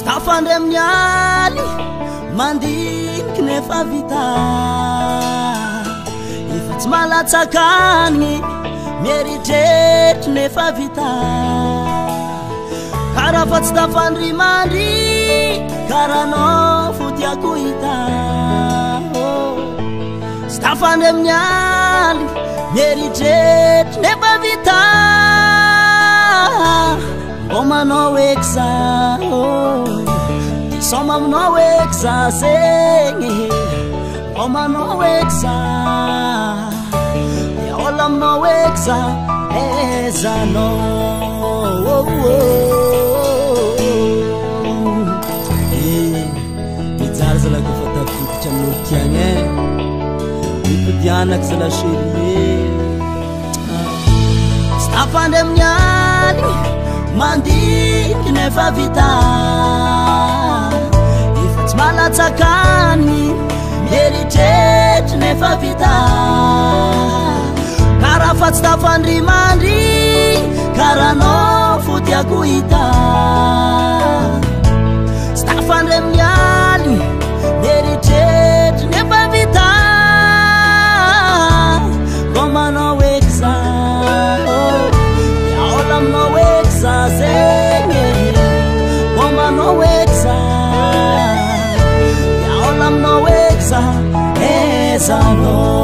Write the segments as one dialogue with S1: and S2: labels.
S1: Stafandre amin'ny aly mandiniky nefa vita efa tsy malatsakany mieritreritry nefa vita karaha fa tsy tafandry mandry karaha anao fo tiako hita stafandre amin'ny aly mieritreritry nefa vita manao eky za soma aminao eky za segny manao eky za miaola aminao eky za ezanao mijary zalaky fa tafiditra amin'olo tiagny mipodianaky zala chérie stafandre amin'ny aly mandiniky nefa vita efa tsy malatsakany mieritreritry nefa vita karaha fa tsy tafandry mandry karaha anao fo tiako hita tsy tafandry amin'ny aly mieritreritry nefa vita ko manao eky za miaola aminao eky za zegny ko manao eky za miaola aminao eky za ezanao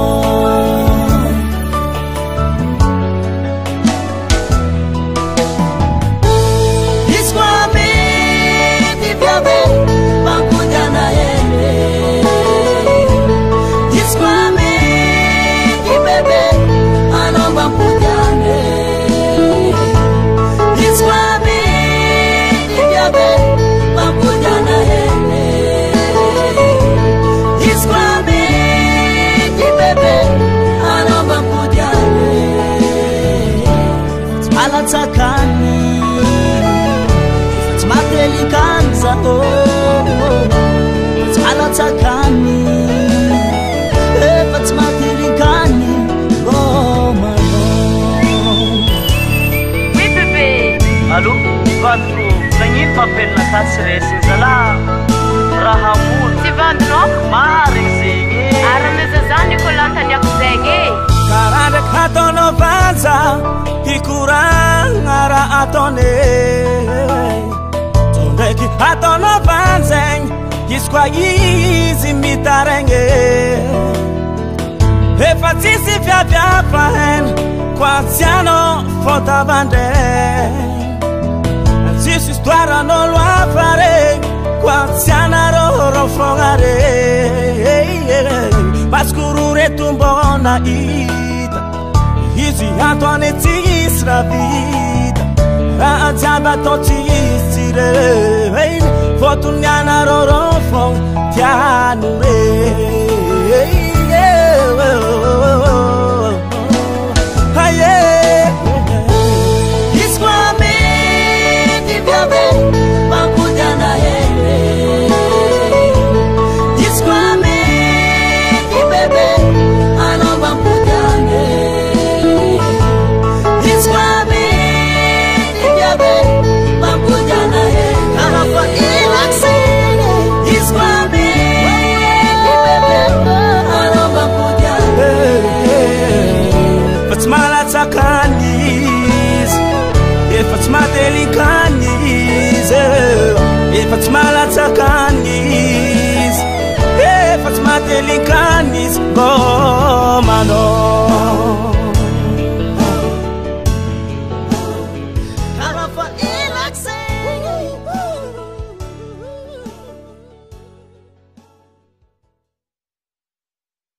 S1: malatsakany tsy matelikany za tsy malatsakany efa tsy matelikany
S2: Oui bébé. Allô? Vantro, nagnino mampelina tasy resy zalahy raha mono
S3: Tsy vandinao?
S2: marigny zegny
S3: Arameza zany ko lantaniako zegny
S1: karaha ndraiky hataonao vanja hikoragna raha ataone to ndraiky hataonao vanjaigny izy koa izy mitaregny efa tsisy fiaviapahena koa tsianao fôtavandregny tsisy histoiran'olo hafa regny koa tsianarô fogna regny basikoro retom-bona hita izy ataone tsisy raha vita raha jiaby atao tsisy tsireny fôtonianarô fogna tiano regny izy koa mety viave mampodiana hely izy koa mety bebe anao mampodiane izy koa mety viave mampodiana hely karaha fa ilakseny izy koa mety bebe anao mampodiane fa tsy malatsakany izy efa tsy matelikany izy efa tsy malatsakany izy efa tsy matelikany izy manao